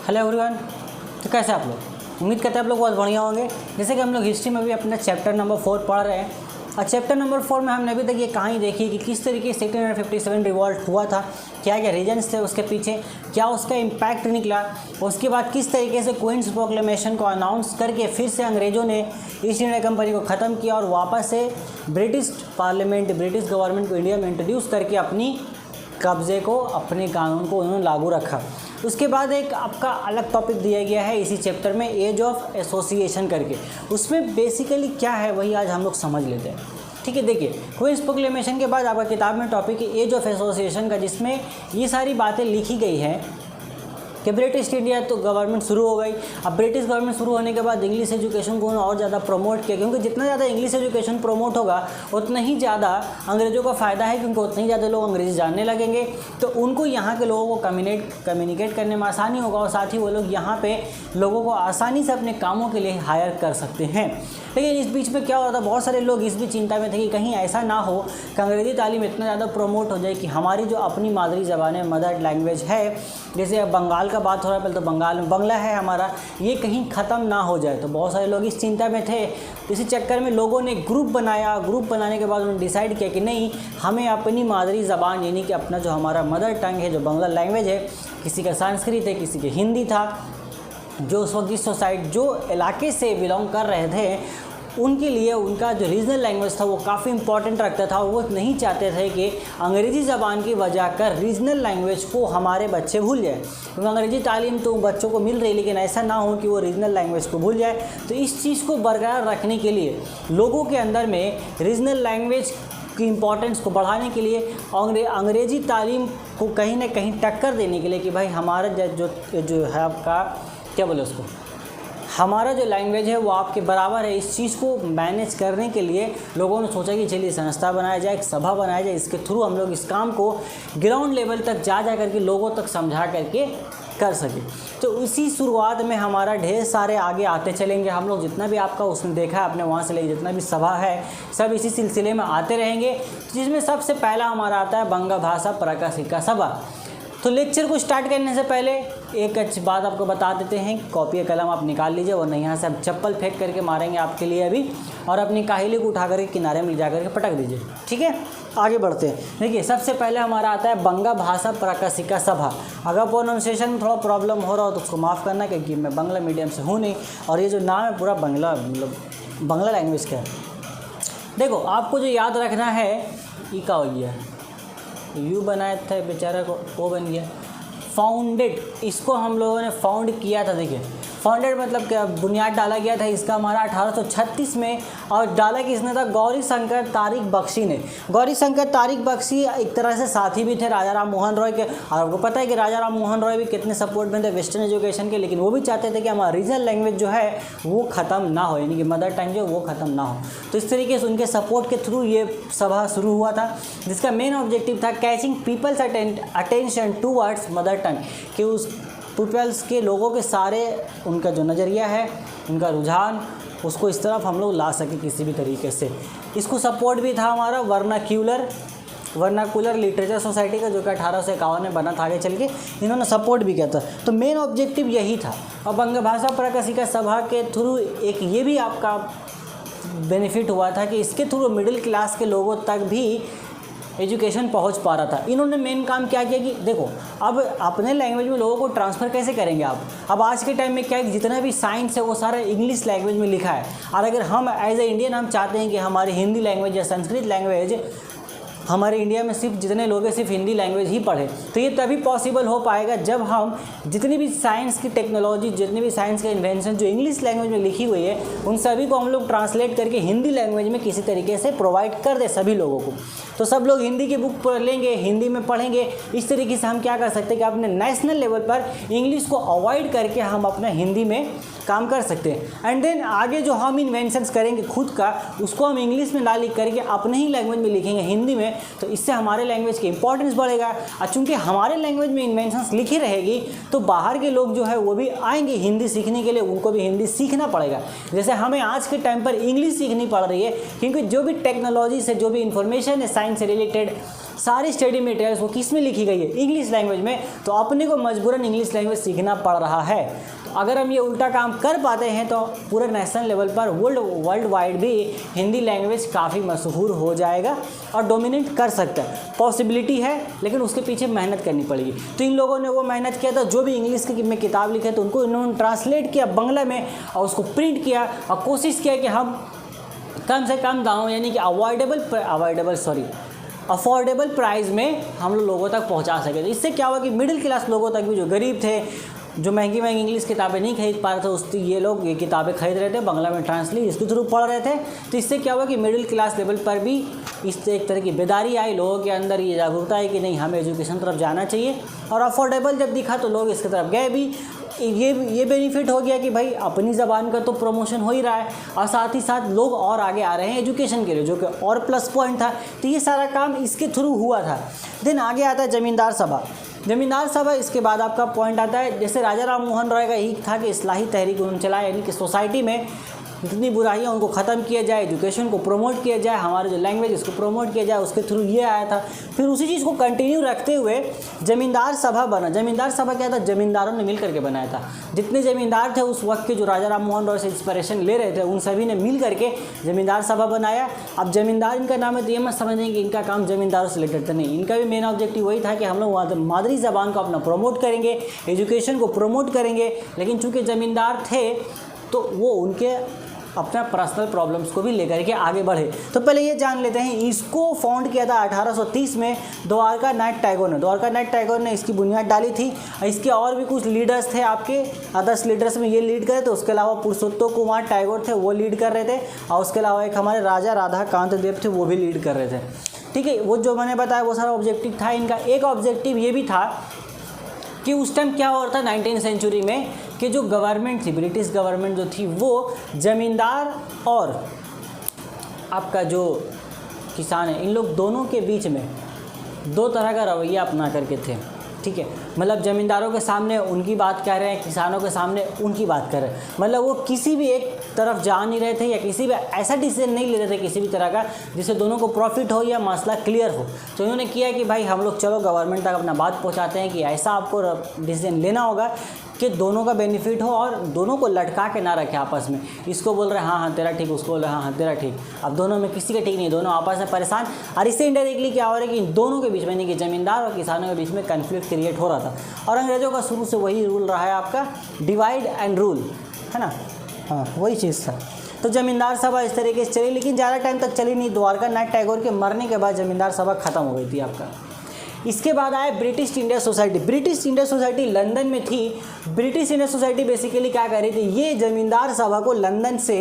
Hello everyone. तो कैसे आप लोग? उम्मीद करते हैं आप लोग बहुत बढ़िया होंगे। जैसे कि हम लोग हिस्ट्री में भी अपना चैप्टर नंबर 4 पढ़ रहे हैं और चैप्टर नंबर 4 में हमने अभी तक ये कहानी देखी कि किस तरीके से 1857 रिवॉल्ट हुआ था, क्या क्या रीजन्स थे उसके पीछे, क्या उसका इम्पैक्ट निकला, उसके बाद किस तरीके से क्वींस प्रोक्लेमेशन को अनाउंस करके फिर से अंग्रेज़ों ने ईस्ट इंडिया कंपनी को ख़त्म किया और वापस से ब्रिटिश पार्लियामेंट, ब्रिटिश गवर्नमेंट को इंडिया में इंट्रोड्यूस करके अपनी कब्ज़े को, अपने कानून को उन्होंने लागू रखा। उसके बाद एक आपका अलग टॉपिक दिया गया है इसी चैप्टर में, एज ऑफ एसोसिएशन करके। उसमें बेसिकली क्या है वही आज हम लोग समझ लेते हैं। ठीक है, देखिए क्वींस प्रोक्लेमेशन के बाद आपका किताब में टॉपिक है एज ऑफ एसोसिएशन का, जिसमें ये सारी बातें लिखी गई हैं कि ब्रिटिश इंडिया तो गवर्नमेंट शुरू हो गई। अब ब्रिटिश गवर्नमेंट शुरू होने के बाद इंग्लिश एजुकेशन को उन्होंने और ज़्यादा प्रमोट किया, क्योंकि जितना ज़्यादा इंग्लिश एजुकेशन प्रमोट होगा उतना ही ज़्यादा अंग्रेज़ों का फ़ायदा है, क्योंकि उतने ही ज़्यादा लोग अंग्रेज़ी जानने लगेंगे तो उनको यहाँ के लोगों को कम्युनिकेट करने में आसानी होगा और साथ ही वो लोग यहाँ पे लोगों को आसानी से अपने कामों के लिए हायर कर सकते हैं। लेकिन इस बीच में क्या हो रहा था, बहुत सारे लोग इस भी चिंता में थे कि कहीं ऐसा ना हो कि अंग्रेज़ी तालीम इतना ज़्यादा प्रमोट हो जाए कि हमारी जो अपनी मादरी ज़बान है, मदर लैंग्वेज है, जैसे अब बंगाल का बात हो रहा है, पहले तो बंगाल में बांग्ला है हमारा, ये कहीं ख़त्म ना हो जाए। तो बहुत सारे लोग इस चिंता में थे। इसी चक्कर में लोगों ने ग्रुप बनाया। ग्रुप बनाने के बाद उन्होंने डिसाइड किया कि नहीं, हमें अपनी मादरी ज़बान यानी कि अपना जो हमारा मदर टंग है, जो बांग्ला लैंग्वेज है, किसी का संस्कृत है, किसी के हिंदी था, जो उस वक्त जिस सोसाइटी, जो इलाके से बिलोंग कर रहे थे, उनके लिए उनका जो रीजनल लैंग्वेज था वो काफ़ी इंपॉर्टेंट रखता था। वो नहीं चाहते थे कि अंग्रेज़ी ज़बान की वजह कर रीजनल लैंग्वेज को हमारे बच्चे भूल जाए, क्योंकि अंग्रेज़ी तालीम तो बच्चों को मिल रही, लेकिन ऐसा ना हो कि वो रीजनल लैंग्वेज को भूल जाए। तो इस चीज़ को बरकरार रखने के लिए लोगों के अंदर में रीजनल लैंग्वेज की इम्पोर्टेंस को बढ़ाने के लिए, अंग्रेज़ी तालीम को कहीं ना कहीं टक्कर देने के लिए कि भाई हमारा जो है आपका क्या बोले उसको, हमारा जो लैंग्वेज है वो आपके बराबर है, इस चीज़ को मैनेज करने के लिए लोगों ने सोचा कि चलिए संस्था बनाया जाए, एक सभा बनाया जाए, इसके थ्रू हम लोग इस काम को ग्राउंड लेवल तक जा करके लोगों तक समझा करके कर सके। तो उसी शुरुआत में हमारा ढेर सारे आगे आते चलेंगे हम लोग, जितना भी आपका उसने देखा है आपने वहाँ से लेके जितना भी सभा है सब इसी सिलसिले में आते रहेंगे, जिसमें सबसे पहला हमारा आता है बंग भाषा प्रकाशिका सभा। तो लेक्चर को स्टार्ट करने से पहले एक अच्छी बात आपको बता देते हैं, कॉपी कलम आप निकाल लीजिए, वरना यहाँ से आप चप्पल फेंक करके मारेंगे आपके लिए अभी, और अपनी काहिली को उठा करके किनारे में जा करके पटक दीजिए। ठीक है, आगे बढ़ते हैं। देखिए सबसे पहले हमारा आता है बंगा भाषा प्रकाशिका सभा। अगर प्रोनाउंसिएशन में थोड़ा प्रॉब्लम हो रहा हो तो उसको माफ़ करना, क्योंकि मैं बांग्ला मीडियम से हूँ नहीं, और ये जो नाम है पूरा बांग्ला, मतलब बांग्ला लैंग्वेज का है। देखो आपको जो याद रखना है, ई का हो गया, यू बनाया था बेचारा को, वो बन गया फाउंडेड। इसको हम लोगों ने फाउंड किया था। देखिए फाउंडेड मतलब क्या, बुनियाद डाला गया था इसका हमारा 1836 में, और डाला किसने था, गौरी शंकर तारिक बख्शी ने। गौरी शंकर तारिक बख्शी एक तरह से साथी भी थे राजा राम मोहन रॉय के, और आपको पता है कि राजा राम मोहन रॉय भी कितने सपोर्ट में थे वेस्टर्न एजुकेशन के, लेकिन वो भी चाहते थे कि हमारा रीजनल लैंग्वेज जो है वो ख़त्म ना हो, यानी कि मदर टंग जो वो ख़त्म ना हो। तो इस तरीके से उनके सपोर्ट के थ्रू ये सभा शुरू हुआ था, जिसका मेन ऑब्जेक्टिव था catching people's attention towards mother tongue, कि उस पीपल्स के लोगों के सारे उनका जो नज़रिया है, उनका रुझान, उसको इस तरफ हम लोग ला सके किसी भी तरीके से। इसको सपोर्ट भी था हमारा वर्नाकुलर लिटरेचर सोसाइटी का, जो कि 1851 में बना था, आगे चल के इन्होंने सपोर्ट भी किया था। तो मेन ऑब्जेक्टिव यही था। और बंग भाषा प्रकाशिका सभा के थ्रू एक ये भी आपका बेनिफिट हुआ था कि इसके थ्रू मिडिल क्लास के लोगों तक भी एजुकेशन पहुंच पा रहा था। इन्होंने मेन काम क्या किया कि देखो अब अपने लैंग्वेज में लोगों को ट्रांसफ़र कैसे करेंगे आप। अब आज के टाइम में क्या है, जितना भी साइंस है वो सारा इंग्लिश लैंग्वेज में लिखा है, और अगर हम एज ए इंडियन हम चाहते हैं कि हमारी हिंदी लैंग्वेज या संस्कृत लैंग्वेज हमारे इंडिया में सिर्फ जितने लोग हैं सिर्फ हिंदी लैंग्वेज ही पढ़े, तो ये तभी पॉसिबल हो पाएगा जब हम जितनी भी साइंस की टेक्नोलॉजी, जितने भी साइंस के इन्वेंशन जो इंग्लिश लैंग्वेज में लिखी हुई है, उन सभी को हम लोग ट्रांसलेट करके हिंदी लैंग्वेज में किसी तरीके से प्रोवाइड कर दे सभी लोगों को। तो सब लोग हिंदी की बुक पढ़ लेंगे, हिंदी में पढ़ेंगे। इस तरीके से हम क्या कर सकते हैं कि अपने नेशनल लेवल पर इंग्लिश को अवॉइड करके हम अपना हिंदी में काम कर सकते हैं। एंड देन आगे जो हम इन्वेंशंस करेंगे खुद का, उसको हम इंग्लिश में ना लिख करके अपने ही लैंग्वेज में लिखेंगे, हिंदी में, हैं तो इससे हमारे लैंग्वेज की इंपॉर्टेंस बढ़ेगा। और चूँकि हमारे लैंग्वेज में इन्वेंशंस लिखी रहेगी तो बाहर के लोग जो है वो भी आएंगे हिंदी सीखने के लिए, उनको भी हिंदी सीखना पड़ेगा। जैसे हमें आज के टाइम पर इंग्लिश सीखनी पड़ रही है, क्योंकि जो भी टेक्नोलॉजी से, जो भी इंफॉर्मेशन है साइंस से रिलेटेड, सारी स्टडी मटेरियल्स वो किस में लिखी गई है, इंग्लिश लैंग्वेज में। तो अपने को मजबूरन इंग्लिश लैंग्वेज सीखना पड़ रहा है। तो अगर हम ये उल्टा काम कर पाते हैं तो पूरे नेशनल लेवल पर वर्ल्ड वाइड भी हिंदी लैंग्वेज काफ़ी मशहूर हो जाएगा और डोमिनेट कर सकता है। पॉसिबिलिटी है, लेकिन उसके पीछे मेहनत करनी पड़ेगी। तो इन लोगों ने वो मेहनत किया था, जो भी इंग्लिश की में किताब लिखे तो उनको इन्होंने ट्रांसलेट किया बांग्ला में और उसको प्रिंट किया और कोशिश किया कि हम कम से कम दामों यानी कि अफोर्डेबल प्राइस में हम लोगों तक पहुंचा सके। तो इससे क्या हुआ कि मिडिल क्लास लोगों तक भी, जो गरीब थे, जो महंगी इंग्लिश किताबें नहीं खरीद पा रहे थे, ये लोग ये किताबें खरीद रहे थे, बांग्ला में ट्रांसलेट इसके थ्रू पढ़ रहे थे। तो इससे क्या हुआ कि मिडिल क्लास लेवल पर भी इससे एक तरह की बेदारी आई, लोगों के अंदर ये जागरूकता है कि नहीं, हमें एजुकेशन तरफ जाना चाहिए। और अफोर्डेबल जब दिखा तो लोग इसकी तरफ गए भी। ये बेनिफिट हो गया कि भाई अपनी ज़बान का तो प्रमोशन हो ही रहा है और साथ ही साथ लोग और आगे आ रहे हैं एजुकेशन के लिए, जो कि और प्लस पॉइंट था। तो ये सारा काम इसके थ्रू हुआ था। देन आगे आता है ज़मींदार सभा। ज़मींदार सभा, इसके बाद आपका पॉइंट आता है, जैसे राजा राम मोहन रॉय का ही था कि इस्लाही तहरीक उन्होंने चलाया, यानी कि सोसाइटी में जितनी बुराइयाँ उनको ख़त्म किया जाए, एजुकेशन को प्रमोट किया जाए, हमारे जो लैंग्वेज इसको प्रमोट किया जाए, उसके थ्रू ये आया था। फिर उसी चीज़ को कंटिन्यू रखते हुए ज़मींदार सभा बना। ज़मींदार सभा क्या था, ज़मींदारों ने मिल करके बनाया था। जितने ज़मींदार थे उस वक्त के, जो राजा राम मोहन रॉय से इंस्पिरेशन ले रहे थे, उन सभी ने मिल करके ज़मींदार सभा बनाया। अब ज़मींदार इनका नाम है तो ये मत समझें कि इनका काम ज़मींदारों से रिलेटेड था, नहीं। इनका भी मेन ऑब्जेक्टिव वही था कि हम लोग मादरी ज़बान को अपना प्रमोट करेंगे, एजुकेशन को प्रमोट करेंगे। लेकिन चूँकि ज़मींदार थे तो वो उनके अपना पर्सनल प्रॉब्लम्स को भी लेकर के आगे बढ़े। तो पहले ये जान लेते हैं, इसको फाउंड किया था 1830 में द्वारका नाथ टैगोर ने। द्वारका नाथ टैगोर ने इसकी बुनियाद डाली थी। इसके और भी कुछ लीडर्स थे आपके, अदर्स लीडर्स में ये लीड करे थे। उसके अलावा पुरुषोत्तम कुमार टैगोर थे, वो लीड कर रहे थे। और उसके अलावा एक हमारे राजा राधा कांत देव थे, वो भी लीड कर रहे थे। ठीक है, वो जो मैंने बताया वो सारा ऑब्जेक्टिव था इनका। एक ऑब्जेक्टिव ये भी था कि उस टाइम क्या हो रहा था 19वीं सेंचुरी में, कि जो गवर्नमेंट थी, ब्रिटिश गवर्नमेंट जो थी, वो ज़मींदार और आपका जो किसान है, इन लोग दोनों के बीच में दो तरह का रवैया अपना करके थे। ठीक है, मतलब ज़मींदारों के सामने उनकी बात कह रहे हैं, किसानों के सामने उनकी बात कर रहे हैं। मतलब वो किसी भी एक तरफ जा नहीं रहे थे, या किसी भी ऐसा डिसीजन नहीं ले रहे थे किसी भी तरह का जिससे दोनों को प्रॉफिट हो या मसला क्लियर हो। तो इन्होंने किया कि भाई हम लोग चलो गवर्नमेंट तक अपना बात पहुंचाते हैं कि ऐसा आपको डिसीजन लेना होगा कि दोनों का बेनिफिट हो और दोनों को लटका के ना रखे आपस में। इसको बोल रहे हैं हाँ तेरा ठीक, उसको बोल रहे हैं हाँ तेरा ठीक। अब दोनों में किसी का ठीक नहीं, दोनों आपस में परेशान। और इससे इनडायरेक्टली क्या हो रहा है कि इन दोनों के बीच में, यानी कि ज़मींदार और किसानों के बीच में कन्फ्लिक्ट क्रिएट हो रहा था। और अंग्रेज़ों का शुरू से वही रूल रहा है आपका, डिवाइड एंड रूल, है ना। हाँ, वही चीज़ था। तो ज़मींदार सभा इस तरीके से चली, लेकिन ज़्यादा टाइम तक चली नहीं। द्वारका नाथ टैगोर के मरने के बाद ज़मींदार सभा ख़त्म हो गई थी आपका। इसके बाद आया British India society. British India society London में थी। ब्रिटिश इंडिया सोसाइटी बेसिकली क्या कर रही थी, ये ज़मींदार सभा को लंदन से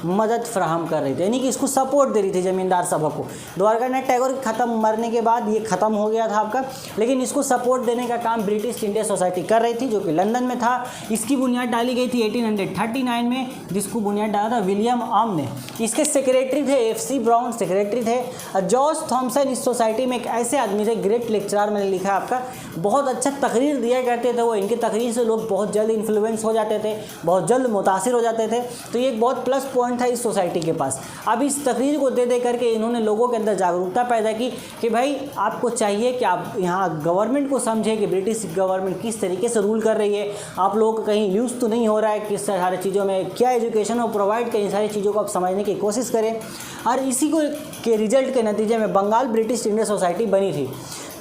मदद फराहम कर रही थी, यानी कि इसको सपोर्ट दे रही थी ज़मींदार सभा को। द्वारका नाथ टैगोर के ख़त्म मरने के बाद ये ख़त्म हो गया था आपका, लेकिन इसको सपोर्ट देने का काम ब्रिटिश इंडिया सोसाइटी कर रही थी, जो कि लंदन में था। इसकी बुनियाद डाली गई थी 1839 में, जिसको बुनियाद डाला था विलियम आर्म ने। इसके सेक्रेटरी थे FC ब्राउन, सेक्रेटरी थे। जॉर्ज थॉमसन इस सोसाइटी में एक ऐसे आदमी थे, ग्रेट लेक्चरर मैंने लिखा आपका, बहुत अच्छा तकरीर दिया करते थे वो। इनकी तकरीर से लोग बहुत जल्द इन्फ्लुएंस हो जाते थे, बहुत जल्द मुतासिर हो जाते थे। तो ये एक बहुत प्लस पॉइंट था इस सोसाइटी के पास। अब इस तकरीर को दे करके इन्होंने लोगों के अंदर जागरूकता पैदा की कि भाई आपको चाहिए कि आप यहाँ गवर्नमेंट को समझें कि ब्रिटिश गवर्नमेंट किस तरीके से रूल कर रही है। आप लोगों को कहीं यूज़ तो नहीं हो रहा है किस सारी चीज़ों में, क्या एजुकेशन हो प्रोवाइड करें, सारी चीज़ों को आप समझने की कोशिश करें। और इसी को के रिजल्ट के नतीजे में बंगाल ब्रिटिश इंडिया सोसाइटी बनी थी।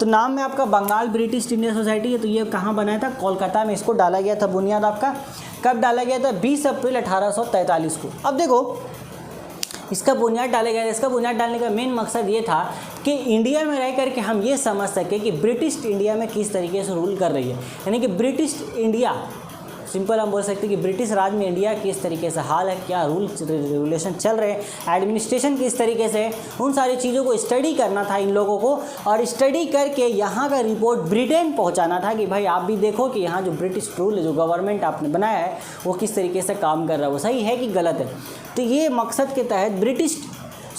तो नाम में आपका बंगाल ब्रिटिश इंडिया सोसाइटी है। तो ये कहाँ बनाया था, कोलकाता में इसको डाला गया था बुनियाद आपका। कब डाला गया था, 20 अप्रैल 1843 को। अब देखो इसका बुनियाद डाला गया। इसका बुनियाद डालने का मेन मकसद ये था कि इंडिया में रह करके हम ये समझ सकें कि ब्रिटिश इंडिया में किस तरीके से रूल कर रही है, यानी कि ब्रिटिश इंडिया, सिंपल हम बोल सकते हैं कि ब्रिटिश राज में इंडिया किस तरीके से हाल है, क्या रूल रेगुलेशन चल रहे हैं, एडमिनिस्ट्रेशन किस तरीके से है, उन सारी चीज़ों को स्टडी करना था इन लोगों को। और स्टडी करके यहाँ का रिपोर्ट ब्रिटेन पहुँचाना था कि भाई आप भी देखो कि यहाँ जो ब्रिटिश रूल है, जो गवर्नमेंट आपने बनाया है, वो किस तरीके से काम कर रहा है, वो सही है कि गलत है। तो ये मकसद के तहत British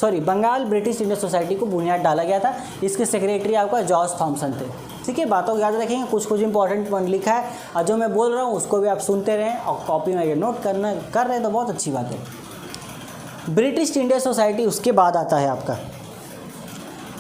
Bengal British Indian society को बुनियाद डाला गया था। इसके सेक्रेटरी आपका जॉर्ज थॉमसन थे। ठीक है, बातों को याद रखेंगे, कुछ इंपॉर्टेंट पॉइंट लिखा है और जो मैं बोल रहा हूँ उसको भी आप सुनते रहें और कॉपी में नोट कर रहे हैं तो बहुत अच्छी बात है। ब्रिटिश इंडियन सोसाइटी उसके बाद आता है आपका।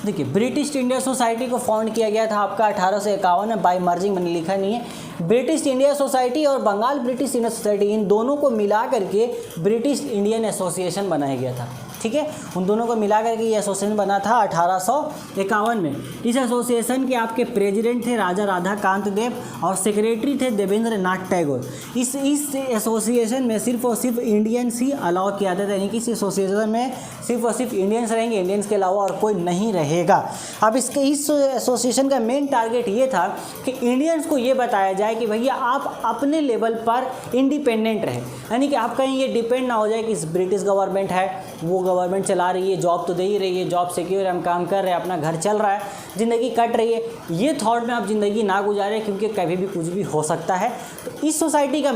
देखिए, ब्रिटिश इंडिया सोसाइटी को फाउंड किया गया था आपका 1851 में बाय मर्जिंग, मैंने लिखा नहीं है। ब्रिटिश इंडिया सोसाइटी और बंगाल ब्रिटिश इंडियन सोसाइटी, इन दोनों को मिला करके ब्रिटिश इंडियन एसोसिएशन बनाया गया था। ठीक है, उन दोनों को मिला करके ये एसोसिएशन बना था 1851 में। इस एसोसिएशन के आपके प्रेसिडेंट थे राजा राधाकांत देव और सेक्रेटरी थे देवेंद्र नाथ टैगोर। इस एसोसिएशन में सिर्फ और सिर्फ इंडियंस ही अलाउ किया जाता है, यानी कि इस एसोसिएशन में सिर्फ और सिर्फ इंडियंस रहेंगे, इंडियंस के अलावा और कोई नहीं रहेगा। अब इस एसोसिएशन का मेन टारगेट ये था कि इंडियंस को ये बताया जाए कि भैया आप अपने लेवल पर इंडिपेंडेंट रहें, यानी कि आप कहीं ये डिपेंड ना हो जाए कि ब्रिटिश गवर्नमेंट है, वो गवर्नमेंट चला रही है, जॉब तो दे ही रही है, जॉब सिक्योर है, हम काम कर रहे हैं, अपना घर चल रहा है, ज़िंदगी कट रही है, ये थॉट में आप ज़िंदगी ना गुजारें क्योंकि कभी भी कुछ भी हो सकता है। तो इस सोसाइटी का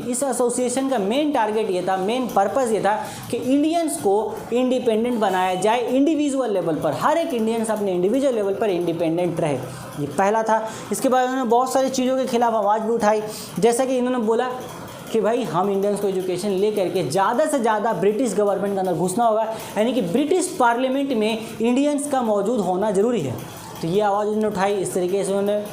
इस एसोसिएशन का मेन टारगेट ये था, मेन पर्पज़ ये था कि इंडियंस को इंडिपेंडेंट बनाया जाए इंडिविजुअल लेवल पर, हर एक इंडियंस अपने इंडिविजुअल लेवल पर इंडिपेंडेंट रहे, ये पहला था। इसके बाद उन्होंने बहुत सारी चीज़ों के खिलाफ आवाज़ भी उठाई, जैसा कि इन्होंने बोला कि भाई हम इंडियंस को एजुकेशन ले करके ज़्यादा से ज़्यादा ब्रिटिश गवर्नमेंट के अंदर घुसना होगा, यानी कि ब्रिटिश पार्लियामेंट में इंडियंस का मौजूद होना ज़रूरी है। तो ये आवाज़ उन्होंने उठाई, इस तरीके से उन्होंने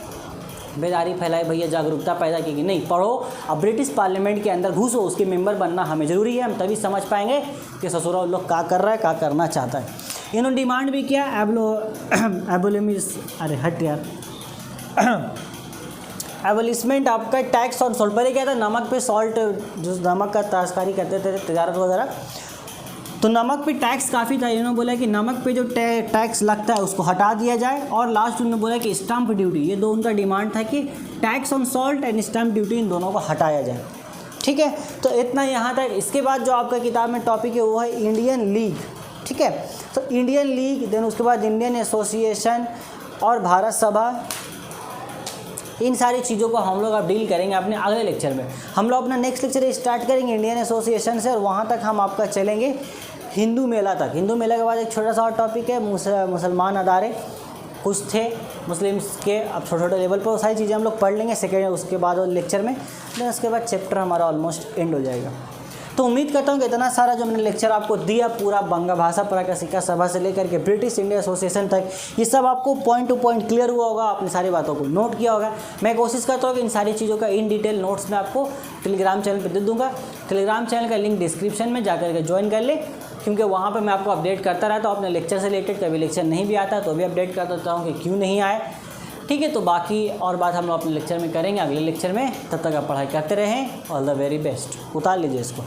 बेदारी फैलाई, भैया जागरूकता पैदा की कि नहीं पढ़ो, अब ब्रिटिश पार्लियामेंट के अंदर घुसो, उसके मेंबर बनना हमें ज़रूरी है, हम तभी समझ पाएंगे कि ससुराल लोग क्या कर रहा है, क्या करना चाहता है। इन्होंने डिमांड भी किया एबोलिशमेंट आपका टैक्स ऑन सॉल्ट, पहले क्या था, नमक पे सॉल्ट, जो नमक का तस्करी करते थे तजारत वगैरह, तो नमक पे टैक्स काफ़ी था। इन्होंने बोला कि नमक पे जो टैक्स लगता है उसको हटा दिया जाए, और लास्ट उन्होंने बोला कि स्टैम्प ड्यूटी, ये दो उनका डिमांड था कि tax on salt and stamp duty, इन दोनों को हटाया जाए। ठीक है, तो इतना यहाँ तक। इसके बाद जो आपका किताब में टॉपिक है वो है इंडियन लीग। ठीक है, तो इंडियन लीग, देन उसके बाद इंडियन एसोसिएशन और भारत सभा, इन सारी चीज़ों को हम लोग अब डील करेंगे अपने अगले लेक्चर में। हम लोग अपना नेक्स्ट लेक्चर स्टार्ट करेंगे इंडियन एसोसिएशन से, और वहाँ तक हम आपका चलेंगे हिंदू मेला तक। हिंदू मेला के बाद एक छोटा सा और टॉपिक है मुसलमान अदारे कुछ थे मुस्लिम्स के, अब छोटे छोटे लेवल पर वो सारी चीज़ें हम लोग पढ़ लेंगे सेकेंड उसके बाद और लेक्चर में, देन उसके बाद चैप्टर हमारा ऑलमोस्ट एंड हो जाएगा। तो उम्मीद करता हूँ कि इतना सारा जो मैंने लेक्चर आपको दिया, पूरा बंगा भाषा प्रकाशिका सभा से लेकर के ब्रिटिश इंडिया एसोसिएशन तक, ये सब आपको पॉइंट टू पॉइंट क्लियर हुआ होगा, आपने सारी बातों को नोट किया होगा। मैं कोशिश करता हूँ कि इन सारी चीज़ों का इन डिटेल नोट्स मैं आपको टेलीग्राम चैनल पर दे दूँगा। टेलीग्राम चैनल का लिंक डिस्क्रिप्शन में जाकर के ज्वाइन कर ले, क्योंकि वहाँ पर मैं आपको अपडेट करता रहता हूँ अपने लेक्चर से रिलेटेड। कभी लेक्चर नहीं भी आता तो भी अपडेट कर देता हूँ कि क्यों नहीं आए। ठीक है, तो बाकी और बात हम लोग अपने लेक्चर में करेंगे अगले लेक्चर में। तब तक आप पढ़ाई करते रहें। All the very best. उतार लीजिए इसको।